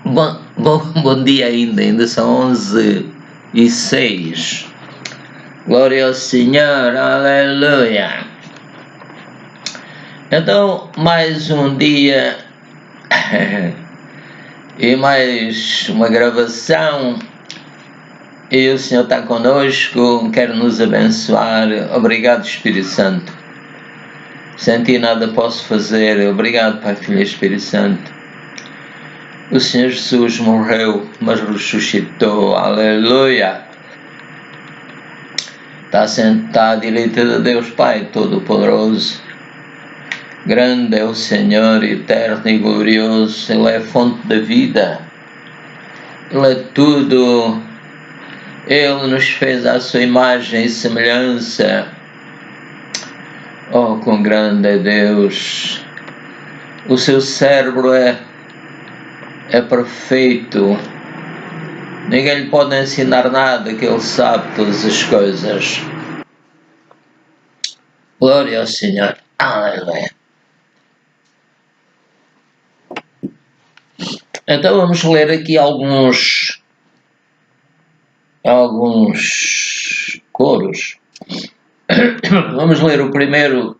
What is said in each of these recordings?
Bom dia ainda são 11h06. Glória ao Senhor, aleluia. Então, mais um dia e mais uma gravação, e o Senhor está conosco, quer nos abençoar. Obrigado, Espírito Santo. Sem ti nada posso fazer. Obrigado, Pai, Filho e Espírito Santo. O Senhor Jesus morreu, mas ressuscitou, aleluia. Está sentado à direita de Deus Pai Todo-Poderoso. Grande é o Senhor, eterno e glorioso. Ele é a fonte da vida. Ele é tudo. Ele nos fez à sua imagem e semelhança. Oh, quão grande é Deus. O seu cérebro é perfeito. Ninguém lhe pode ensinar nada, que ele sabe todas as coisas. Glória ao Senhor. Aleluia. Então vamos ler aqui alguns coros. Vamos ler o primeiro,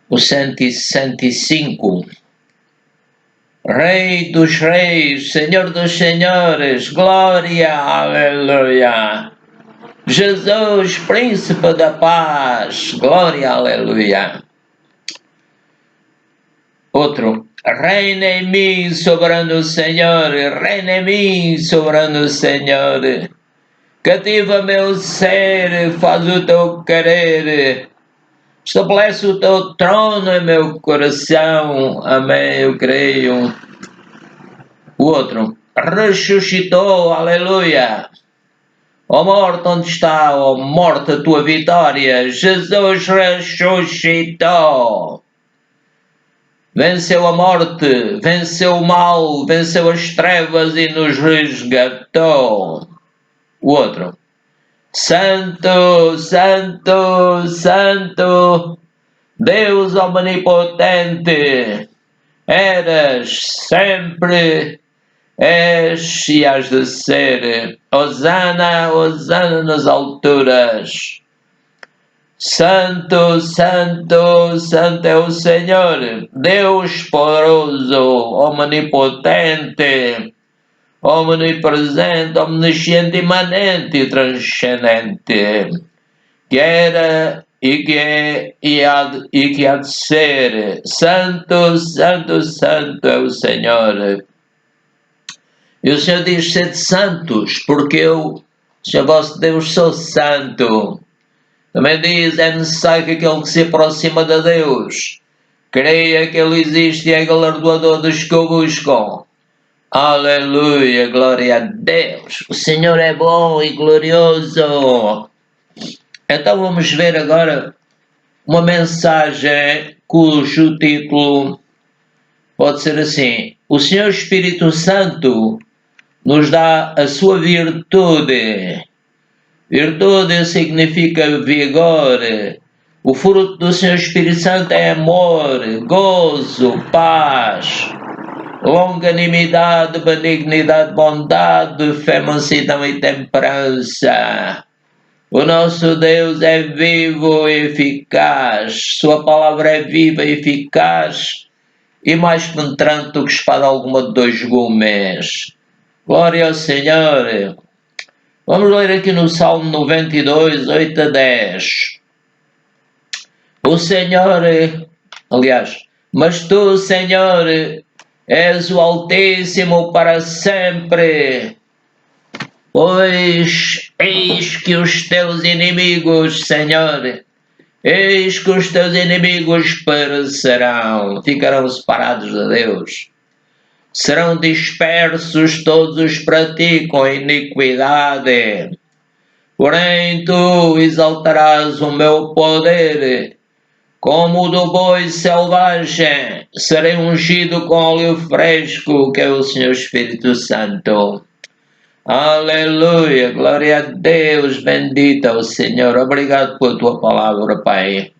o 105. Rei dos reis, Senhor dos senhores, glória, aleluia. Jesus, príncipe da paz, glória, aleluia. Outro. Reina em mim, soberano Senhor, reina em mim, soberano Senhor. Cativa meu ser, faz o teu querer. Estabelece o teu trono em meu coração. Amém, eu creio. O outro. Ressuscitou, aleluia. Ó morte, onde está, ó morte, a tua vitória? Jesus ressuscitou. Venceu a morte, venceu o mal, venceu as trevas e nos resgatou. O outro. Santo, santo, santo, Deus omnipotente, eras, sempre és e has de ser. Hosana, hosana nas alturas. Santo, santo, santo é o Senhor, Deus poderoso, omnipotente, omnipresente, omnisciente, imanente e transcendente, que era e que é e que há de ser. Santo, santo, santo é o Senhor. E o Senhor diz: sede santos, porque eu, Senhor vosso Deus, sou santo. Também diz: é necessário que aquele que se aproxima de Deus creia que Ele existe e é galardoador dos que o buscam. Aleluia, glória a Deus. O Senhor é bom e glorioso. Então vamos ver agora uma mensagem cujo título pode ser assim: o Senhor Espírito Santo nos dá a sua virtude. Virtude significa vigor. O fruto do Senhor Espírito Santo é amor, gozo, paz, longanimidade, benignidade, bondade, fé, mansidão e temperança. O nosso Deus é vivo e eficaz. Sua palavra é viva e eficaz e mais penetrante do que espada alguma de dois gumes. Glória ao Senhor. Vamos ler aqui no Salmo 92, 8 a 10. O Senhor, mas tu, Senhor, és o Altíssimo para sempre. Pois eis que os teus inimigos, Senhor, eis que os teus inimigos perecerão, ficarão separados de Deus. Serão dispersos todos os que praticam iniquidade. Porém, tu exaltarás o meu poder, como o do boi selvagem. Serei ungido com óleo fresco, que é o Senhor Espírito Santo. Aleluia, glória a Deus, bendito é o Senhor. Obrigado pela tua palavra, Pai.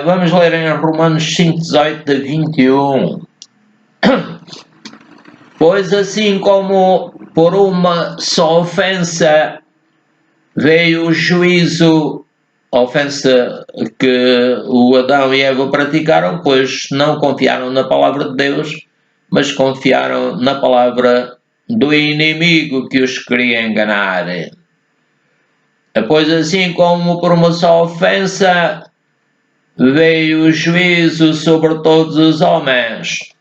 Vamos ler em Romanos 5, 18 a 21. Pois assim como por uma só ofensa veio o juízo, a ofensa que o Adão e Eva praticaram, pois não confiaram na palavra de Deus, mas confiaram na palavra do inimigo que os queria enganar. Pois assim como por uma só ofensa veio o juízo sobre todos os homens,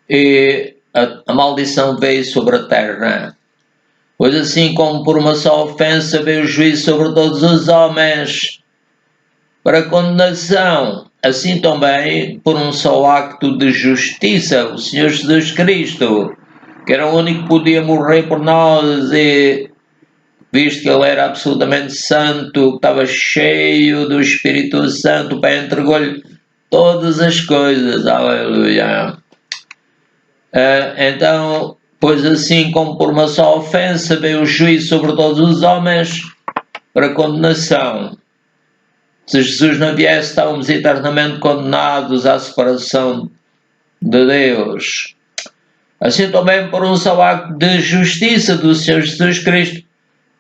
e a maldição veio sobre a terra. Pois assim como por uma só ofensa veio o juízo sobre todos os homens para condenação, assim também por um só acto de justiça, o Senhor Jesus Cristo, que era o único que podia morrer por nós, e visto que ele era absolutamente santo, estava cheio do Espírito Santo, Pai entregou-lhe todas as coisas, aleluia. Então, pois assim como por uma só ofensa veio o juízo sobre todos os homens para condenação. Se Jesus não viesse, estávamos eternamente condenados à separação de Deus. Assim também por um só acto de justiça do Senhor Jesus Cristo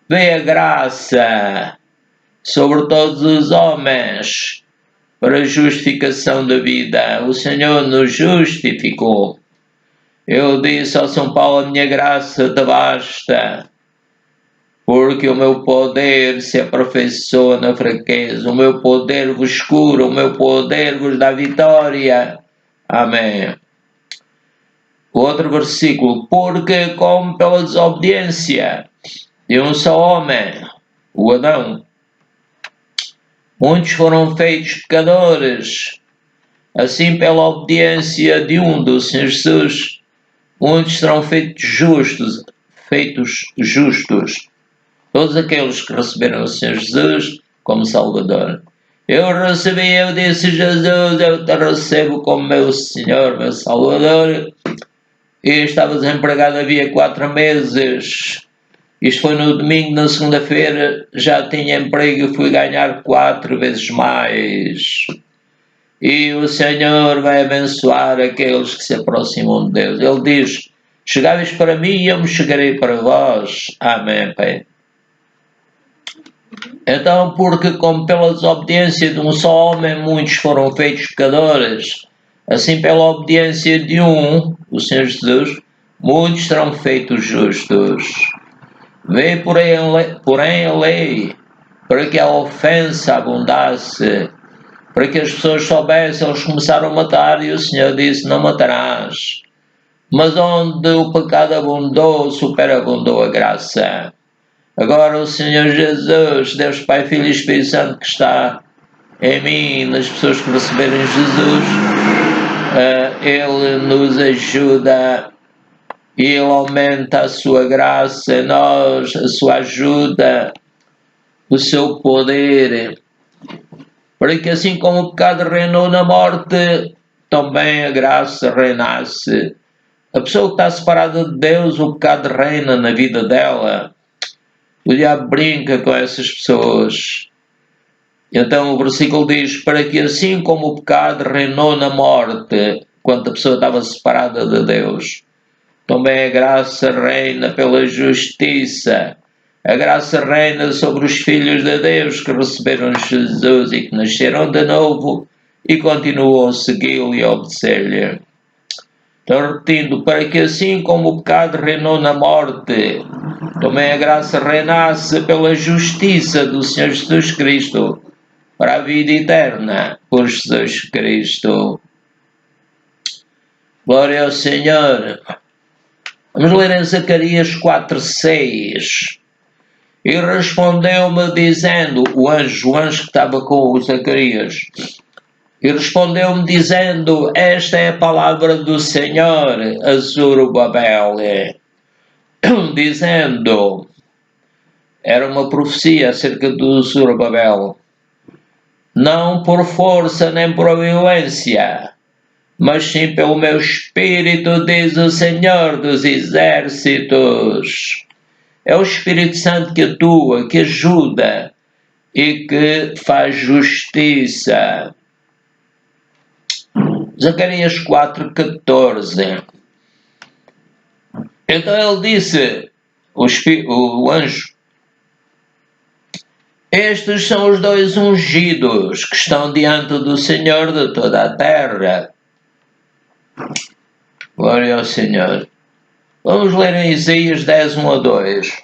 veio a graça sobre todos os homens para a justificação da vida. O Senhor nos justificou. Eu disse ao São Paulo, a minha graça te basta, porque o meu poder se aperfeiçoa na fraqueza, o meu poder vos cura, o meu poder vos dá vitória. Amém. Outro versículo, porque como pela desobediência de um só homem, o Adão, muitos foram feitos pecadores, assim pela obediência de um, do Senhor Jesus, muitos serão feitos justos, todos aqueles que receberam o Senhor Jesus como Salvador. Eu disse, Jesus, eu te recebo como meu Senhor, meu Salvador. E estava desempregado havia 4 meses. Isto foi no domingo, na segunda-feira já tinha emprego e fui ganhar 4 vezes mais. E o Senhor vai abençoar aqueles que se aproximam de Deus. Ele diz, chegáveis para mim e eu me chegarei para vós. Amém, Pai. Então, porque como pela desobediência de um só homem muitos foram feitos pecadores, assim pela obediência de um, o Senhor Jesus, muitos serão feitos justos. Veio porém a lei para que a ofensa abundasse, para que as pessoas soubessem, eles começaram a matar e o Senhor disse, não matarás. Mas onde o pecado abundou, superabundou a graça. Agora o Senhor Jesus, Deus Pai, Filho e Espírito Santo que está em mim, nas pessoas que receberem Jesus, Ele nos ajuda e Ele aumenta a sua graça em nós, a sua ajuda, o seu poder, para que assim como o pecado reinou na morte, também a graça reinasse. A pessoa que está separada de Deus, o pecado reina na vida dela. O diabo brinca com essas pessoas. Então o versículo diz, para que assim como o pecado reinou na morte, quando a pessoa estava separada de Deus, também a graça reina pela justiça. A graça reina sobre os filhos de Deus que receberam Jesus e que nasceram de novo e continuam a segui-lo e a obedecer-lhe. Então, repetindo, para que assim como o pecado reinou na morte, também a graça reinasse pela justiça do Senhor Jesus Cristo, para a vida eterna, por Jesus Cristo. Glória ao Senhor. Vamos ler em Zacarias 4:6. E respondeu-me dizendo, o anjo que estava com o Zacarias, e respondeu-me dizendo, esta é a palavra do Senhor a Zorobabel, dizendo, era uma profecia acerca do Zorobabel, não por força nem por violência, mas sim pelo meu Espírito, diz o Senhor dos Exércitos. É o Espírito Santo que atua, que ajuda, e que faz justiça. Zacarias 4,14. Então ele disse, o anjo: estes são os dois ungidos que estão diante do Senhor de toda a terra. Glória ao Senhor. Vamos ler em Isaías 10, 1 a 2.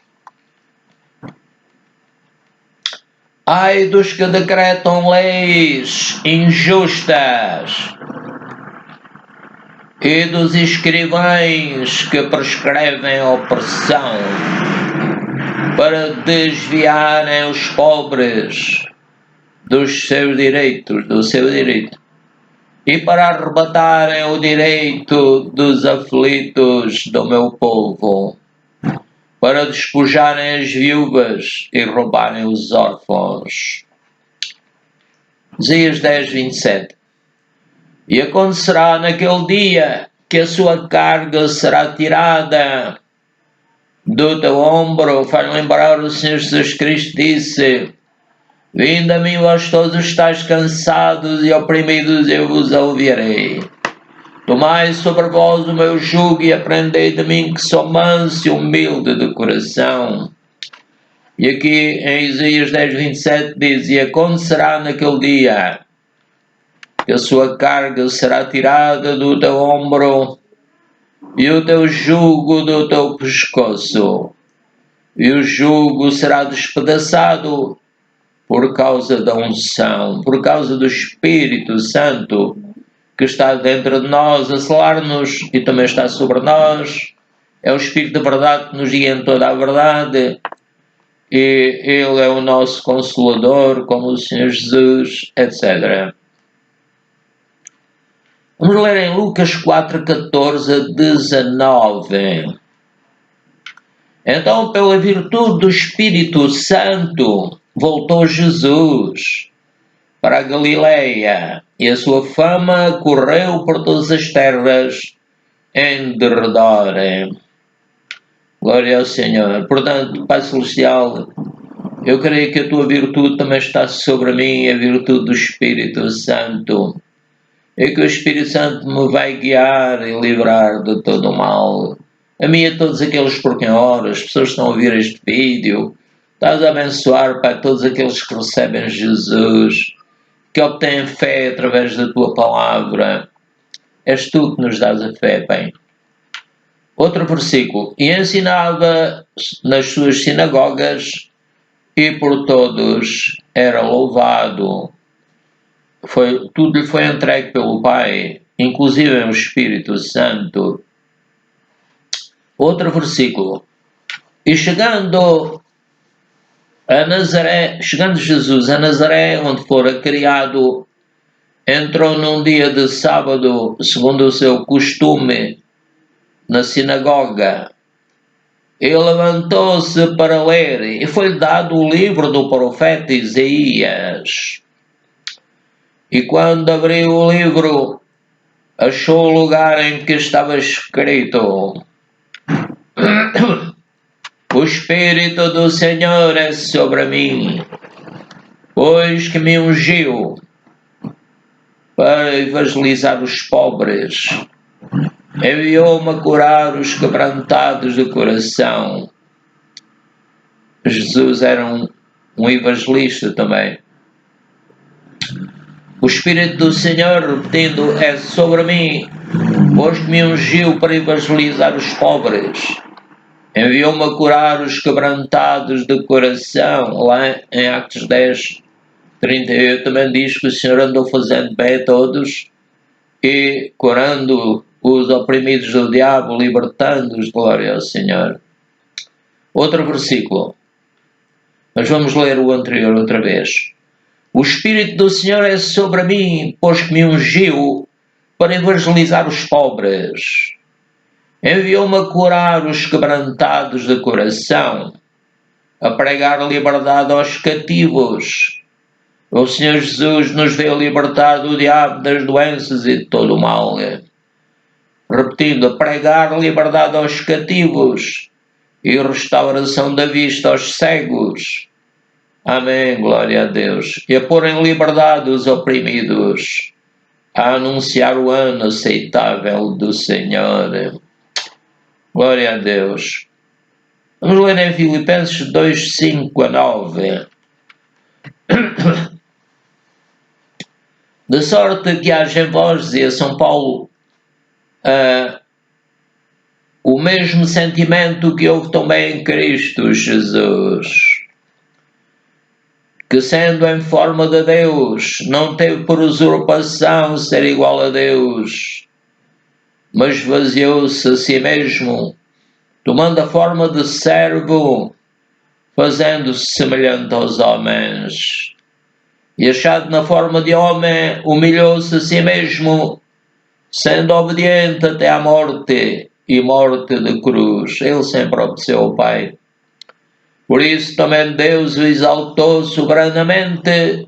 Ai dos que decretam leis injustas e dos escrivães que prescrevem a opressão para desviarem os pobres do seu direito, e para arrebatarem o direito dos aflitos do meu povo, para despojarem as viúvas e roubarem os órfãos. Isaías 10, 27. E acontecerá naquele dia que a sua carga será tirada do teu ombro. Faz lembrar o Senhor Jesus Cristo disse: vinde a mim vós todos estáis cansados e oprimidos, eu vos ouvirei. Tomai sobre vós o meu jugo e aprendei de mim, que sou manso e humilde de coração. E aqui em Isaías 10, 27 diz: e acontecerá naquele dia que a sua carga será tirada do teu ombro e o teu jugo do teu pescoço, e o jugo será despedaçado por causa da unção, por causa do Espírito Santo que está dentro de nós, a selar-nos e também está sobre nós. É o Espírito de verdade que nos guia em toda a verdade, e Ele é o nosso Consolador, como o Senhor Jesus, etc. Vamos ler em Lucas 4, 14 a 19. Então, pela virtude do Espírito Santo, voltou Jesus para a Galileia, e a sua fama correu por todas as terras em derredor. Glória ao Senhor. Portanto, Pai Celestial, eu creio que a tua virtude também está sobre mim, a virtude do Espírito Santo, e que o Espírito Santo me vai guiar e livrar de todo o mal. A mim e a todos aqueles por quem oro, as pessoas que estão a ouvir este vídeo, estás a abençoar, Pai, todos aqueles que recebem Jesus, que obtêm fé através da tua palavra. És tu que nos dás a fé, Pai. Outro versículo. E ensinava nas suas sinagogas, e por todos era louvado. Tudo lhe foi entregue pelo Pai, inclusive o Espírito Santo. Outro versículo. E chegando Jesus a Nazaré, onde fora criado, entrou num dia de sábado, segundo o seu costume, na sinagoga. Ele levantou-se para ler, e foi-lhe dado o livro do profeta Isaías. E quando abriu o livro, achou o lugar em que estava escrito: o Espírito do Senhor é sobre mim, pois que me ungiu para evangelizar os pobres, enviou-me a curar os quebrantados de coração. Jesus era um evangelista também. O Espírito do Senhor, repetindo, é sobre mim, pois que me ungiu para evangelizar os pobres, enviou-me a curar os quebrantados de coração. Lá em Atos 10, 38 também diz que o Senhor andou fazendo bem a todos e curando os oprimidos do diabo, libertando-os. Glória ao Senhor. Outro versículo, mas vamos ler o anterior outra vez. O Espírito do Senhor é sobre mim, pois que me ungiu para evangelizar os pobres, enviou-me a curar os quebrantados de coração, a pregar liberdade aos cativos. O Senhor Jesus nos veio libertar do diabo, das doenças e de todo o mal. Repetindo, a pregar liberdade aos cativos e restauração da vista aos cegos, Amém, glória a Deus. E a pôr em liberdade os oprimidos, a anunciar o ano aceitável do Senhor. Glória a Deus. Vamos ler em Filipenses 2, 5 a 9. De sorte que haja em vós, dizia São Paulo, o mesmo sentimento que houve também em Cristo Jesus, que sendo em forma de Deus, não teve por usurpação ser igual a Deus, mas esvaziou-se a si mesmo, tomando a forma de servo, fazendo-se semelhante aos homens. E achado na forma de homem, humilhou-se a si mesmo, sendo obediente até à morte, e morte de cruz. Ele sempre obedeceu ao Pai. Por isso também Deus o exaltou soberanamente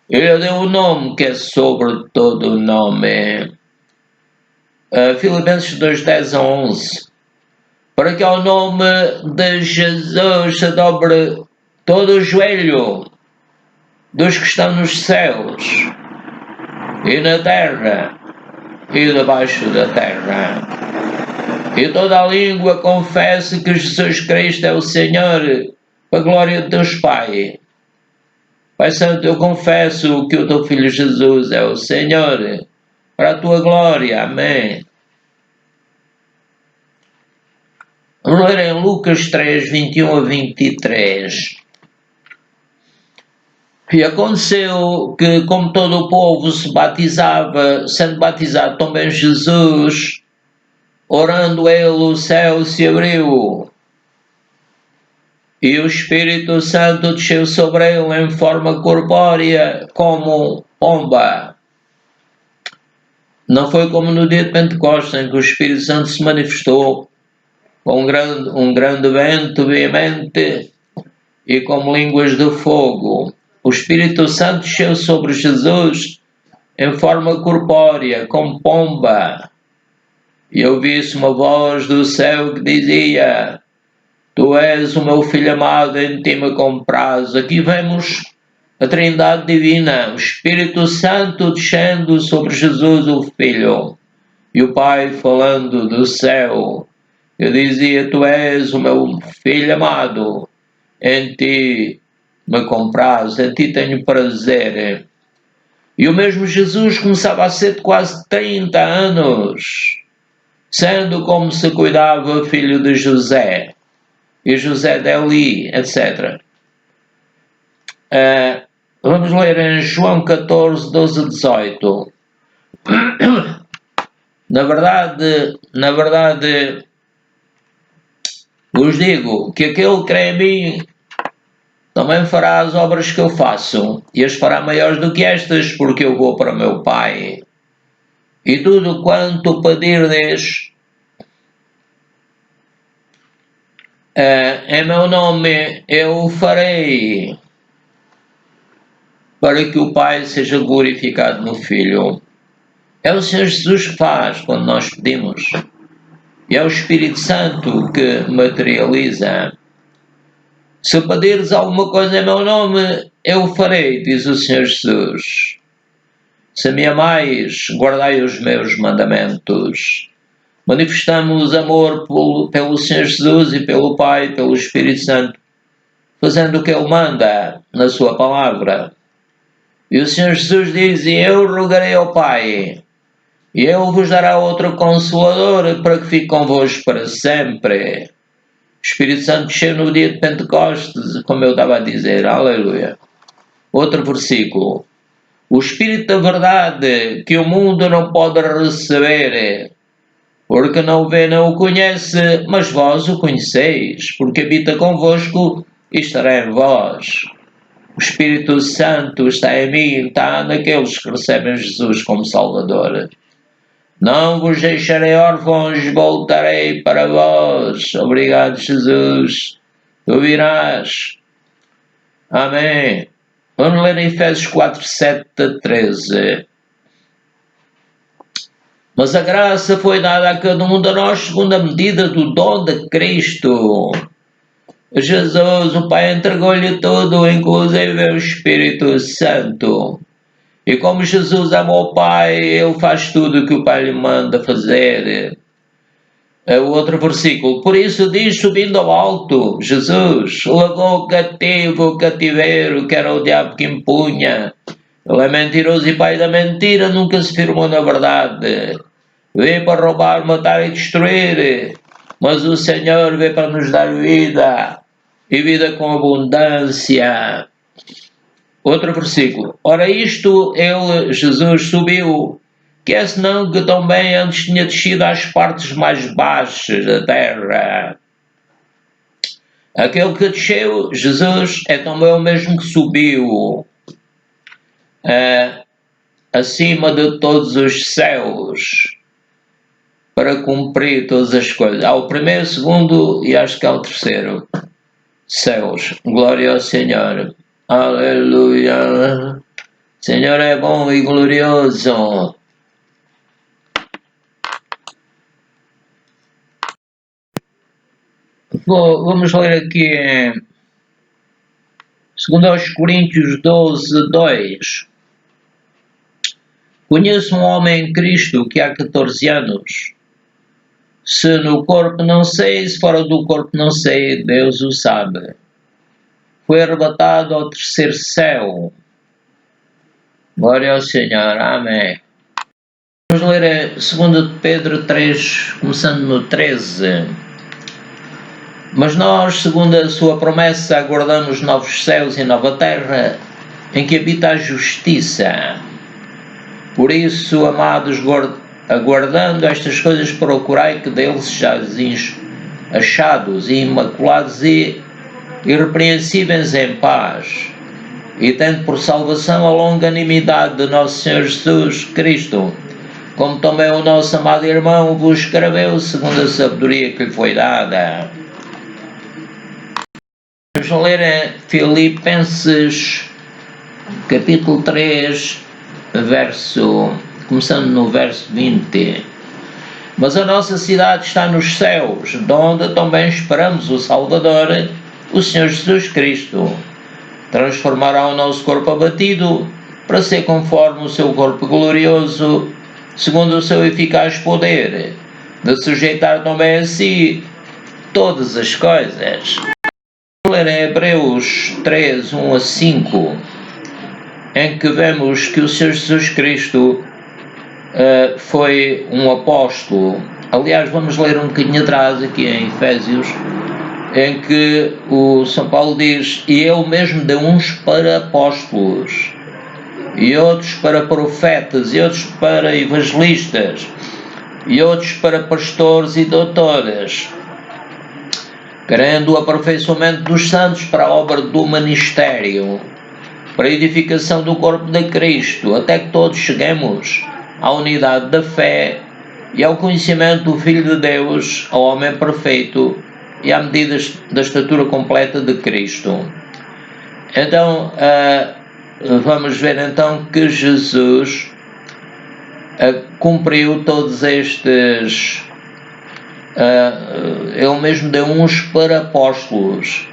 e lhe deu um nome que é sobre todo o nome. Filipenses 2, 10 a 11. Para que ao nome de Jesus se dobre todo o joelho dos que estão nos céus e na terra e debaixo da terra, e toda a língua confesse que Jesus Cristo é o Senhor, para a glória de Deus Pai. Pai Santo, eu confesso que o teu Filho Jesus é o Senhor, para a tua glória. Amém. Vamos ler em Lucas 3, 21 a 23. E aconteceu que, como todo o povo se batizava, sendo batizado também Jesus, orando ele, o céu se abriu, e o Espírito Santo desceu sobre ele em forma corpórea, como pomba. Não foi como no dia de Pentecostes, em que o Espírito Santo se manifestou com um grande vento veemente e como línguas de fogo. O Espírito Santo desceu sobre Jesus em forma corpórea, como pomba. E ouvi-se uma voz do céu que dizia: Tu és o meu Filho amado, em ti me comprazo. Aqui vemos a Trindade Divina, o Espírito Santo descendo sobre Jesus, o Filho, e o Pai falando do céu. Eu dizia: Tu és o meu Filho amado, em ti me comprazo, em ti tenho prazer. E o mesmo Jesus começava a ser de quase 30 anos, sendo como se cuidava filho de José, e José de Eli, etc. Vamos ler em João 14, 12 a 18. Na verdade, vos digo que aquele que crê em mim também fará as obras que eu faço, e as fará maiores do que estas, porque eu vou para o meu Pai. E tudo quanto pedirdes em meu nome, eu o farei, para que o Pai seja glorificado no Filho. É o Senhor Jesus que faz quando nós pedimos. E é o Espírito Santo que materializa. Se pedires alguma coisa em meu nome, eu o farei, diz o Senhor Jesus. Se me amais, guardai os meus mandamentos. Manifestamos amor pelo Senhor Jesus e pelo Pai, pelo Espírito Santo, fazendo o que Ele manda na sua palavra. E o Senhor Jesus diz: E eu rogarei ao Pai, e Ele vos dará outro Consolador, para que fique convosco para sempre. O Espírito Santo desceu no dia de Pentecostes, como eu estava a dizer. Aleluia. Outro versículo. O Espírito da verdade, que o mundo não pode receber, porque não o vê, não o conhece, mas vós o conheceis, porque habita convosco e estará em vós. O Espírito Santo está em mim, está naqueles que recebem Jesus como Salvador. Não vos deixarei órfãos, voltarei para vós. Obrigado, Jesus. Tu virás. Amém. Vamos ler em Efésios 4, 7 a 13. Mas a graça foi dada a cada um de nós segundo a medida do dom de Cristo. Jesus, o Pai entregou-lhe tudo, inclusive o Espírito Santo. E como Jesus ama o Pai, ele faz tudo o que o Pai lhe manda fazer. O outro versículo, por isso diz, subindo ao alto, Jesus levou cativo o cativeiro, que era o diabo que impunha. Ele é mentiroso e pai da mentira, nunca se firmou na verdade. Veio para roubar, matar e destruir, mas o Senhor veio para nos dar vida, e vida com abundância. Outro versículo, ora isto ele, Jesus, subiu, que é senão que também antes tinha descido às partes mais baixas da terra. Aquele que desceu, Jesus, é também o mesmo que subiu acima de todos os céus para cumprir todas as coisas. Há o primeiro, o segundo e acho que há o terceiro. Céus. Glória ao Senhor. Aleluia. Senhor é bom e glorioso. Vamos ler aqui em 2 Coríntios 12, 2. Conheço um homem em Cristo que há 14 anos. Se no corpo não sei, se fora do corpo não sei, Deus o sabe. Foi arrebatado ao terceiro céu. Glória ao Senhor. Amém. Vamos ler 2 Pedro 3, começando no 13. Mas nós, segundo a sua promessa, aguardamos novos céus e nova terra, em que habita a justiça. Por isso, amados, aguardando estas coisas, procurai que deles sejais achados e imaculados e irrepreensíveis em paz, e tendo por salvação a longanimidade de nosso Senhor Jesus Cristo, como também o nosso amado irmão vos escreveu segundo a sabedoria que lhe foi dada. Vamos ler em Filipenses capítulo 3, começando no verso 20. Mas a nossa cidade está nos céus, de onde também esperamos o Salvador, o Senhor Jesus Cristo. Transformará o nosso corpo abatido para ser conforme o seu corpo glorioso, segundo o seu eficaz poder, de sujeitar também a si todas as coisas. Vamos ler em Hebreus 3, 1 a 5, em que vemos que o Senhor Jesus Cristo foi um apóstolo. Aliás, vamos ler um bocadinho atrás, aqui em Efésios, em que o São Paulo diz, e ele mesmo deu uns para apóstolos, e outros para profetas, e outros para evangelistas, e outros para pastores e doutores, querendo o aperfeiçoamento dos santos para a obra do ministério, para a edificação do corpo de Cristo, até que todos cheguemos à unidade da fé e ao conhecimento do Filho de Deus, ao homem perfeito e à medida da estatura completa de Cristo. Então, vamos ver então que Jesus cumpriu todos estes. Ele mesmo deu uns para apóstolos,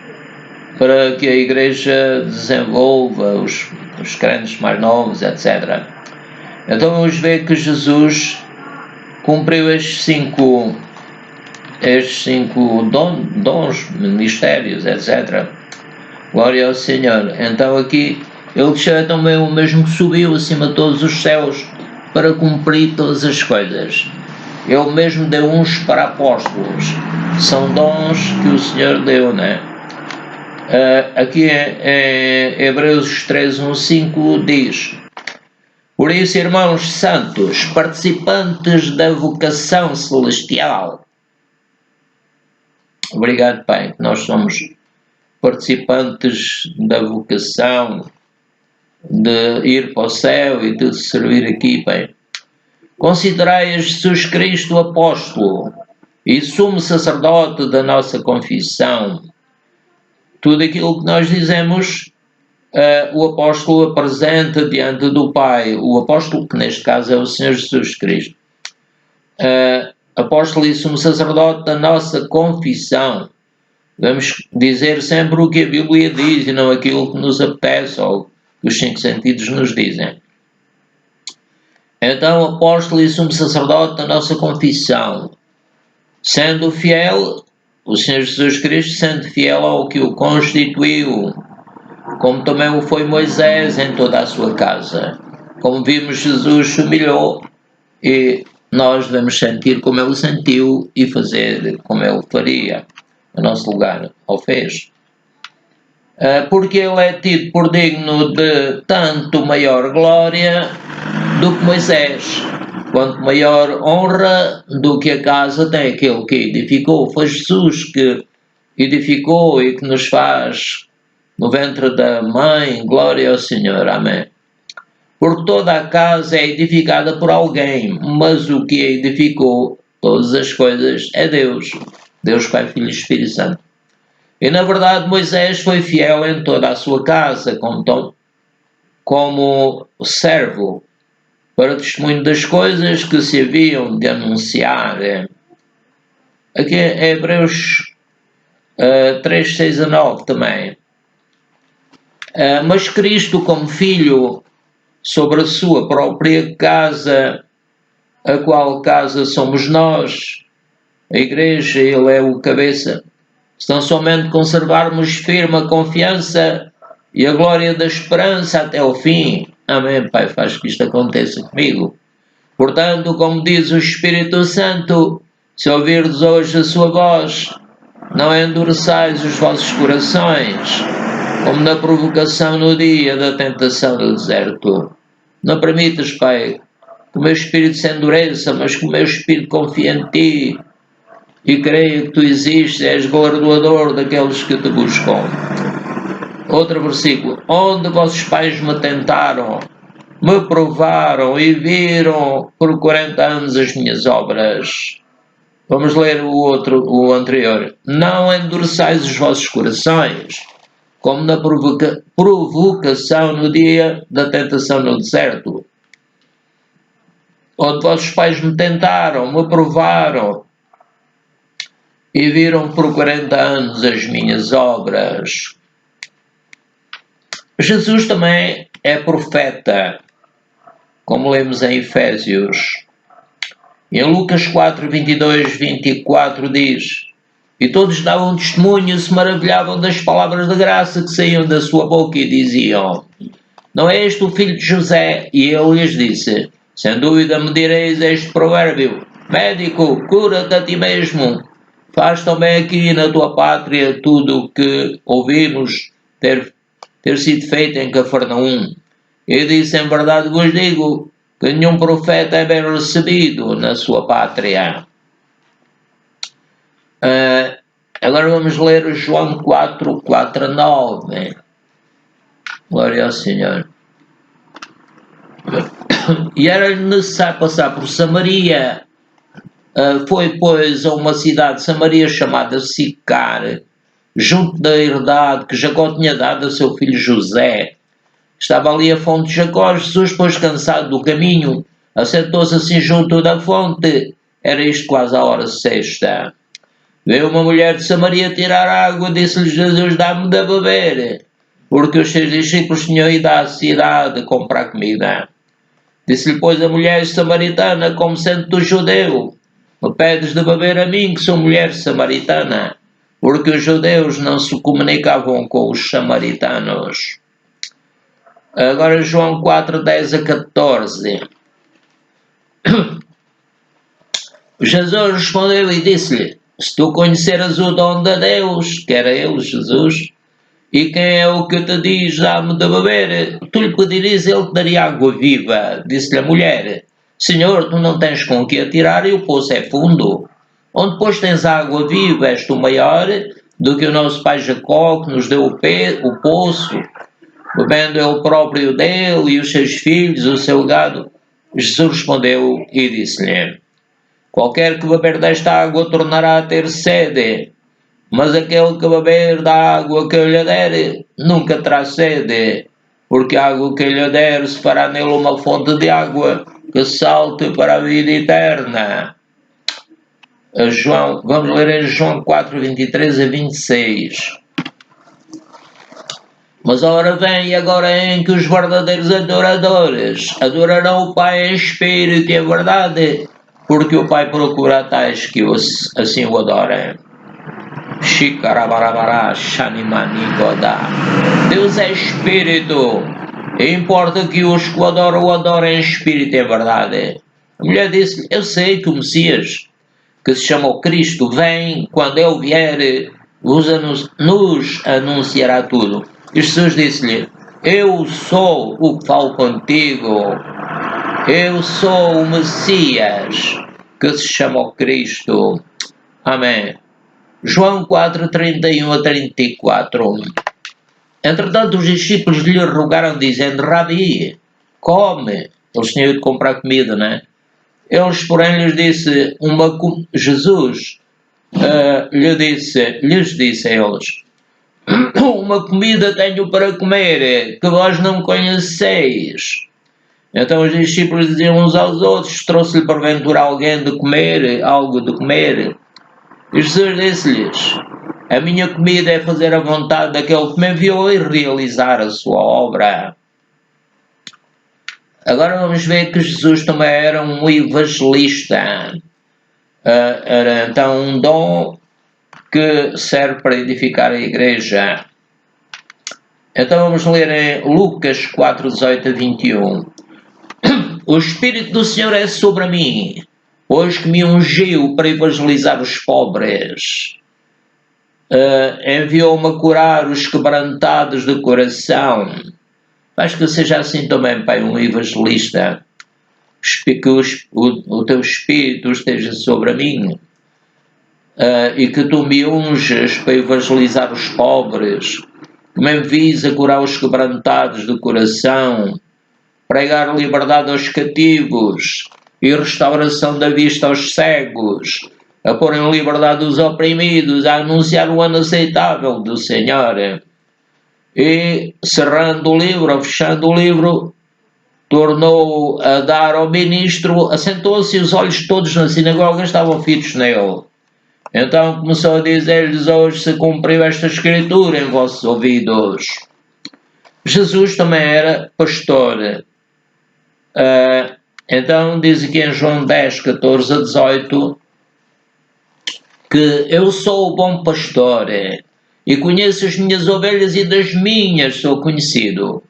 para que a igreja desenvolva os crentes mais novos, etc. Então vamos ver que Jesus cumpriu estes cinco dons, ministérios, etc. Glória ao Senhor. Então aqui ele desceu também o mesmo que subiu acima de todos os céus para cumprir todas as coisas. Ele mesmo deu uns para apóstolos. São dons que o Senhor deu, né? Aqui em Hebreus 3, 1, 5 diz: por isso, irmãos santos, participantes da vocação celestial. Obrigado, Pai. Nós somos participantes da vocação de ir para o céu e de servir aqui, Pai. Considerai a Jesus Cristo apóstolo e sumo sacerdote da nossa confissão. Tudo aquilo que nós dizemos, o apóstolo apresenta diante do Pai, o apóstolo que neste caso é o Senhor Jesus Cristo, apóstolo e sumo sacerdote da nossa confissão. Devemos dizer sempre o que a Bíblia diz e não aquilo que nos apetece ou que os cinco sentidos nos dizem. Então, o apóstolo e sumo sacerdote da nossa confissão, sendo fiel, o Senhor Jesus Cristo, sendo fiel ao que o constituiu, como também o foi Moisés em toda a sua casa. Como vimos, Jesus se humilhou e nós devemos sentir como ele sentiu e fazer como ele faria, no nosso lugar, ou fez. Porque ele é tido por digno de tanto maior glória do que Moisés, quanto maior honra do que a casa tem aquele que edificou. Foi Jesus que edificou e que nos faz no ventre da mãe, glória ao Senhor, amém. Porque toda a casa é edificada por alguém, mas o que a edificou todas as coisas é Deus, Deus Pai, Filho e Espírito Santo. E na verdade Moisés foi fiel em toda a sua casa, como servo, para testemunho das coisas que se haviam de anunciar. Aqui é Hebreus 3, 6 a 9 também. Mas Cristo, como filho sobre a sua própria casa, a qual casa somos nós, a igreja, ele é o cabeça. Se tão somente conservarmos firme a confiança e a glória da esperança até o fim. Amém, Pai, faz que isto aconteça comigo. Portanto, como diz o Espírito Santo, se ouvirdes hoje a sua voz, não endureçais os vossos corações, como na provocação no dia da tentação do deserto. Não permitas, Pai, que o meu espírito se endureça, mas que o meu espírito confie em Ti e creia que Tu existes, és galardoador daqueles que Te buscam. Outro versículo. Onde vossos pais me tentaram, me provaram e viram por 40 anos as minhas obras. Vamos ler o anterior. Não endureçais os vossos corações, como na provocação no dia da tentação no deserto, onde vossos pais me tentaram, me provaram e viram por 40 anos as minhas obras. Jesus também é profeta, como lemos em Efésios. Em Lucas 4, 22, 24 diz: E todos davam testemunho e se maravilhavam das palavras de graça que saíam da sua boca e diziam: Não é este o filho de José? E ele lhes disse: Sem dúvida me direis este provérbio: Médico, cura-te a ti mesmo. Faz também aqui na tua pátria tudo o que ouvimos ter sido feito em Cafarnaum. E disse: Em verdade vos digo que nenhum profeta é bem recebido na sua pátria. Agora vamos ler o João 4, 4 a 9. Glória ao Senhor. E era necessário passar por Samaria. Foi, pois, a uma cidade de Samaria chamada Sicar, junto da herdade que Jacó tinha dado a seu filho José. Estava ali a fonte de Jacó. Jesus, pois cansado do caminho, assentou-se assim junto da fonte. Era isto quase a hora sexta. Veio uma mulher de Samaria tirar água, disse-lhe Jesus: Dá-me de beber, porque os seus discípulos tinham ido à cidade comprar comida. Disse-lhe, pois, a mulher samaritana: Como sendo tu judeu, me pedes de beber a mim, que sou mulher samaritana? Porque os judeus não se comunicavam com os samaritanos. Agora João 4, 10 a 14. Jesus respondeu e disse-lhe: Se tu conheceras o dom de Deus, que era ele, Jesus, e quem é o que te diz: Dá-me de beber, tu lhe pedirias, ele te daria água viva. Disse-lhe a mulher: Senhor, tu não tens com que atirar e o poço é fundo. Onde, pois, tens água viva, és tu maior do que o nosso pai Jacó, que nos deu o poço, bebendo ele próprio dele e os seus filhos, o seu gado. Jesus respondeu e disse-lhe: Qualquer que beber desta água tornará a ter sede, mas aquele que beber da água que eu lhe der nunca terá sede, porque a água que eu lhe der se fará nele uma fonte de água que salte para a vida eterna. Vamos ler em João 4, 23 a 26. Mas a hora vem e agora é em que os verdadeiros adoradores adorarão o Pai em espírito e em verdade, porque o Pai procura tais que assim o adorem. Shikarabarabara, Shanimani Goda. Deus é espírito. E importa que os que o adorem em espírito e em verdade. A mulher disse-lhe: eu sei que o Messias, que se chamou Cristo, vem, quando ele vier, nos anunciará tudo. E Jesus disse-lhe: eu sou o que falo contigo. Eu sou o Messias, que se chamou Cristo. Amém. João 4, 31 a 34. Entretanto, os discípulos lhe rogaram, dizendo: Rabi, come. Eles tinham ido comprar comida, né? Eles, porém, lhes disse: Jesus lhes disse a eles: uma comida tenho para comer, que vós não conheceis. Então os discípulos diziam uns aos outros: trouxe-lhe porventura alguém de comer, algo de comer? E Jesus disse-lhes: a minha comida é fazer a vontade daquele que me enviou e realizar a sua obra. Agora vamos ver que Jesus também era um evangelista. Era então um dom que serve para edificar a igreja. Então vamos ler em Lucas 4, 18 a 21. O Espírito do Senhor é sobre mim, pois que me ungiu para evangelizar os pobres. Enviou-me a curar os quebrantados de coração. Acho que eu seja assim também, Pai, um evangelista. Que o teu Espírito esteja sobre mim. E que tu me unges para evangelizar os pobres. Que me envies a curar os quebrantados de coração. Pregar liberdade aos cativos e restauração da vista aos cegos, a pôr em liberdade os oprimidos, a anunciar o ano aceitável do Senhor. E, cerrando o livro, ou fechando o livro, tornou a dar ao ministro, assentou-se e os olhos todos na sinagoga estavam fitos nele. Então começou a dizer-lhes: hoje se cumpriu esta escritura em vossos ouvidos. Jesus também era pastor. Então diz aqui em João 10, 14 a 18 que eu sou o bom pastor e conheço as minhas ovelhas e das minhas sou conhecido.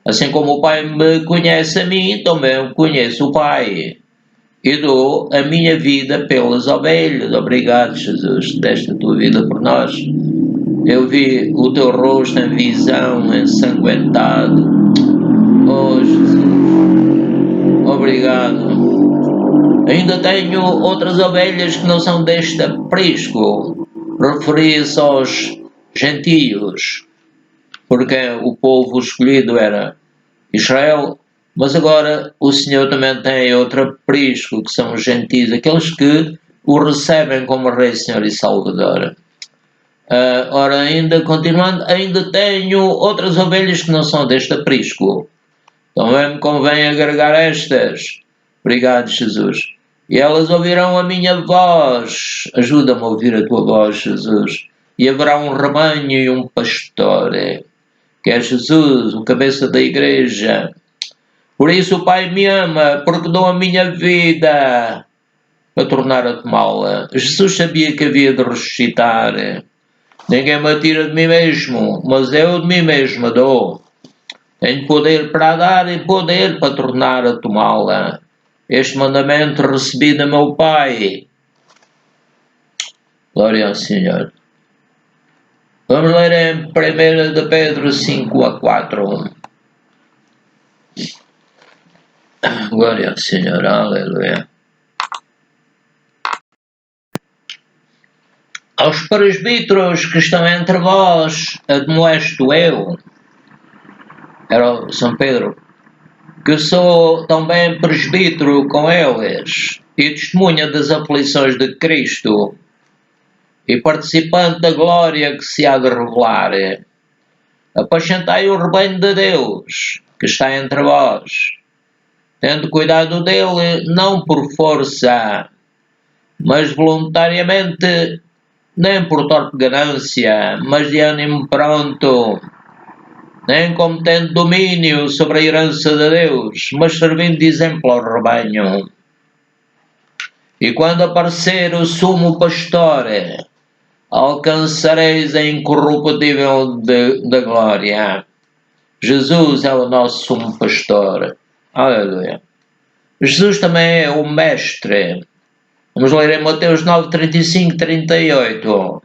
Assim como o Pai me conhece a mim, também conheço o Pai e dou a minha vida pelas ovelhas. Obrigado, Jesus, deste a tua vida por nós. Eu vi o teu rosto em visão, ensanguentado. Oh, Jesus. Obrigado. Ainda tenho outras ovelhas que não são deste aprisco. Referia-se aos gentios, porque o povo escolhido era Israel, mas agora o Senhor também tem outro aprisco, que são os gentios, aqueles que o recebem como Rei, Senhor e Salvador. Ora, ainda continuando, ainda tenho outras ovelhas que não são deste aprisco. Também me convém agregar estas. Obrigado, Jesus. E elas ouvirão a minha voz. Ajuda-me a ouvir a tua voz, Jesus. E haverá um rebanho e um pastor, que é Jesus, o cabeça da igreja. Por isso o Pai me ama, porque dou a minha vida para tornar a tomá-la. Jesus sabia que havia de ressuscitar. Ninguém me atira de mim mesmo, mas eu de mim mesmo dou. Tenho poder para dar e poder para tornar a tomá-la. Este mandamento recebi do meu Pai. Glória ao Senhor. Vamos ler em 1 de Pedro 5 a 4. Glória ao Senhor. Aleluia. Aos presbíteros que estão entre vós, admoesto eu. Era São Pedro, que sou também presbítero com eles e testemunha das aflições de Cristo e participante da glória que se há de revelar. Apacentai o rebanho de Deus que está entre vós, tendo cuidado dele não por força, mas voluntariamente, nem por torpe ganância, mas de ânimo pronto, nem como tendo domínio sobre a herança de Deus, mas servindo de exemplo ao rebanho. E quando aparecer o sumo pastor, alcançareis a incorruptível da glória. Jesus é o nosso sumo pastor. Aleluia. Jesus também é o mestre. Vamos ler em Mateus 9, 35, 38.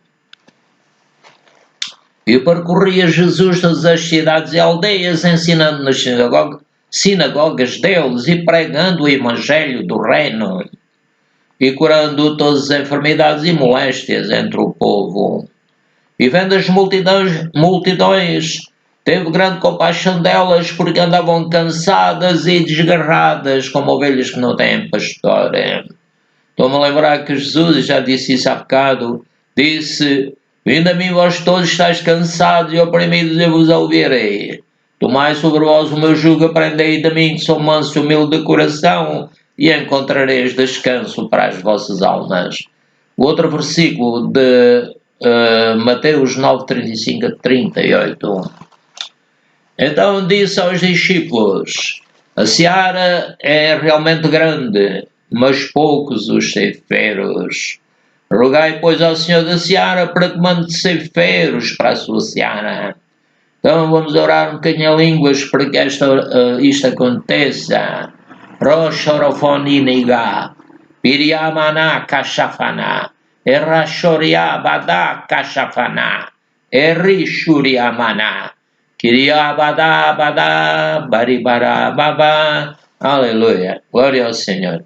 E percorria Jesus todas as cidades e aldeias, ensinando nas sinagogas deles e pregando o evangelho do reino e curando todas as enfermidades e moléstias entre o povo. E vendo as multidões, teve grande compaixão delas, porque andavam cansadas e desgarradas, como ovelhas que não têm pastor. Estou-me a lembrar que Jesus já disse isso há bocado, disse: vindo a mim vós todos estáis cansados e oprimidos, eu vos ouvirei. Tomai sobre vós o meu jugo, aprendei de mim, que sou manso e humilde de coração, e encontrareis descanso para as vossas almas. O outro versículo de Mateus 9, 35 a 38. Então disse aos discípulos: a seara é realmente grande, mas poucos os ceifeiros. Rogai, pois, ao Senhor da seara para que mande ceifeiros para a sua seara. Então vamos orar um bocadinho a línguas para que isto aconteça. Rosh Orofoniniga, Piriamana Kashafana, Erashoria Bada Kashafana, Erishuriamana, Kiriabada Bada, Baribara Baba. Aleluia, glória ao Senhor.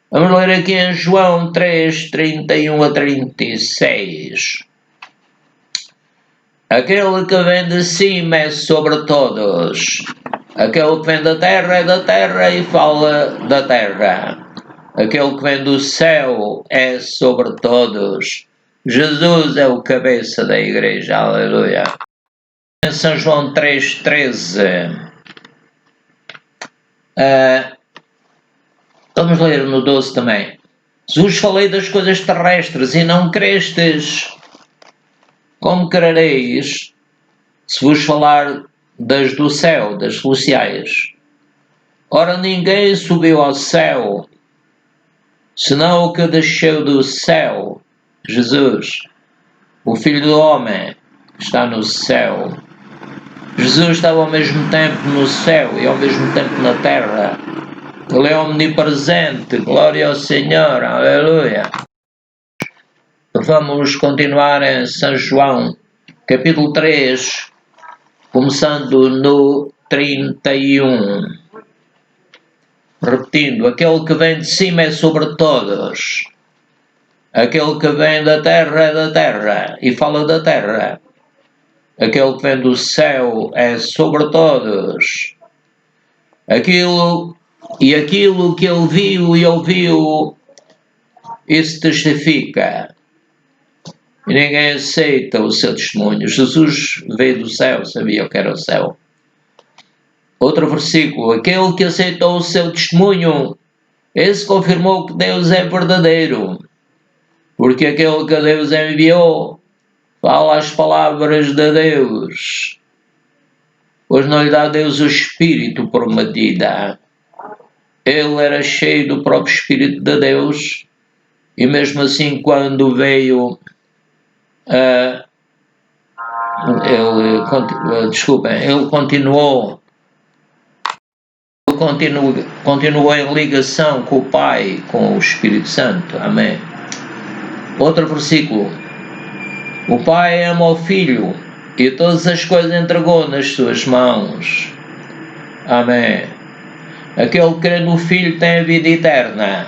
Vamos ler aqui em João 3, 31 a 36. Aquele que vem de cima é sobre todos. Aquele que vem da terra é da terra e fala da terra. Aquele que vem do céu é sobre todos. Jesus é o cabeça da igreja. Aleluia. Em São João 3, 13. Vamos ler no 12 também. Se vos falei das coisas terrestres e não crestes, como querereis se vos falar das do céu, das celestiais? Ora, ninguém subiu ao céu, senão o que desceu do céu, Jesus, o Filho do Homem, que está no céu. Jesus estava ao mesmo tempo no céu e ao mesmo tempo na terra. Ele é omnipresente, glória ao Senhor, aleluia. Vamos continuar em São João, capítulo 3, começando no 31. Repetindo, aquele que vem de cima é sobre todos. Aquele que vem da terra é da terra e fala da terra. Aquele que vem do céu é sobre todos. Aquilo que ele viu e ouviu, isso testifica. E ninguém aceita o seu testemunho. Jesus veio do céu, sabia o que era o céu. Outro versículo, aquele que aceitou o seu testemunho, esse confirmou que Deus é verdadeiro, porque aquele que Deus enviou fala as palavras de Deus, pois não lhe dá Deus o Espírito por medida. Ele era cheio do próprio Espírito de Deus, e mesmo assim quando veio ele continuou em ligação com o Pai, com o Espírito Santo. Amém. Outro versículo. O Pai ama o Filho e todas as coisas entregou nas suas mãos. Amém. Aquele que crê no Filho tem a vida eterna,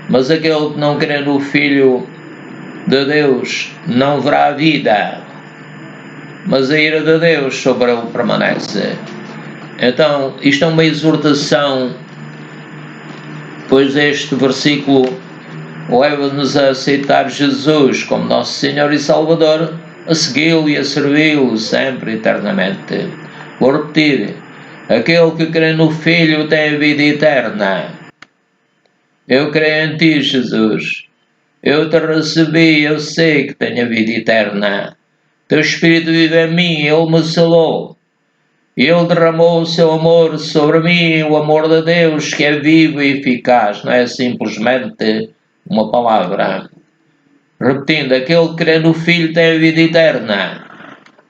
mas aquele que não crê no Filho de Deus não verá a vida, mas a ira de Deus sobre ele permanece. Então, isto é uma exortação, pois este versículo leva-nos a aceitar Jesus como nosso Senhor e Salvador, a segui-lo e a servi-lo sempre, eternamente. Vou repetir, aquele que crê no Filho tem a vida eterna, Eu creio em Ti, Jesus. Eu Te recebi, eu sei que tenho a vida eterna. Teu Espírito vive em mim, Ele me selou. Ele derramou o seu amor sobre mim, o amor de Deus que é vivo e eficaz, não é simplesmente uma palavra. Repetindo, aquele que crê no Filho tem a vida eterna,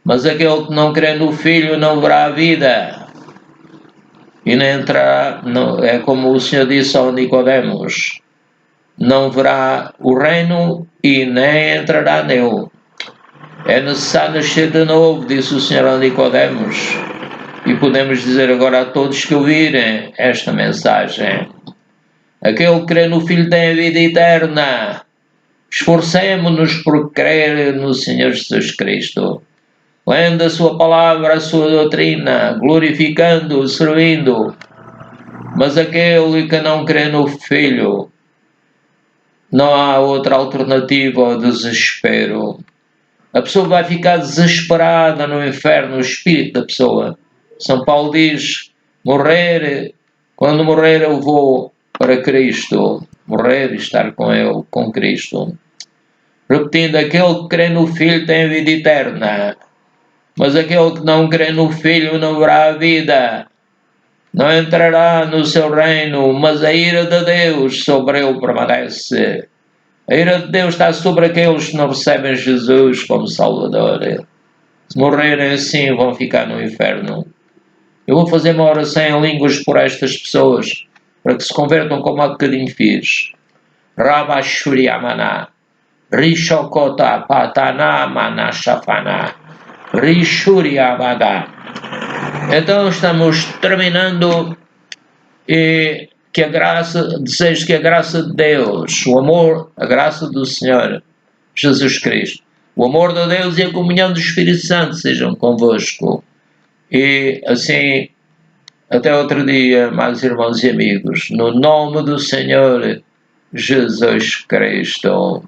mas aquele que não crê no Filho não verá a vida. E nem entrará, não, é como o Senhor disse ao Nicodemos, não verá o reino e nem entrará nele. É necessário nascer de novo, disse o Senhor a Nicodemos. E podemos dizer agora a todos que ouvirem esta mensagem. Aquele que crê no Filho tem a vida eterna. Esforcemo-nos por crer no Senhor Jesus Cristo, lendo a sua palavra, a sua doutrina, glorificando, servindo. Mas aquele que não crê no Filho, não há outra alternativa ao desespero. A pessoa vai ficar desesperada no inferno, o espírito da pessoa. São Paulo diz, quando morrer eu vou para Cristo, morrer e estar com Ele, com Cristo. Repetindo, aquele que crê no Filho tem a vida eterna, mas aquele que não crê no Filho não verá a vida, não entrará no seu reino, mas a ira de Deus sobre ele permanece. A ira de Deus está sobre aqueles que não recebem Jesus como Salvador. Se morrerem assim, vão ficar no inferno. Eu vou fazer uma oração em línguas por estas pessoas, para que se convertam como há bocadinho fiz. Rabashuriamana, Rishokota Patana Manashafana, Rishuriabada. Então estamos terminando e desejo que a graça de Deus, o amor, a graça do Senhor Jesus Cristo, o amor de Deus e a comunhão do Espírito Santo sejam convosco. E assim, até outro dia, meus irmãos e amigos, no nome do Senhor Jesus Cristo.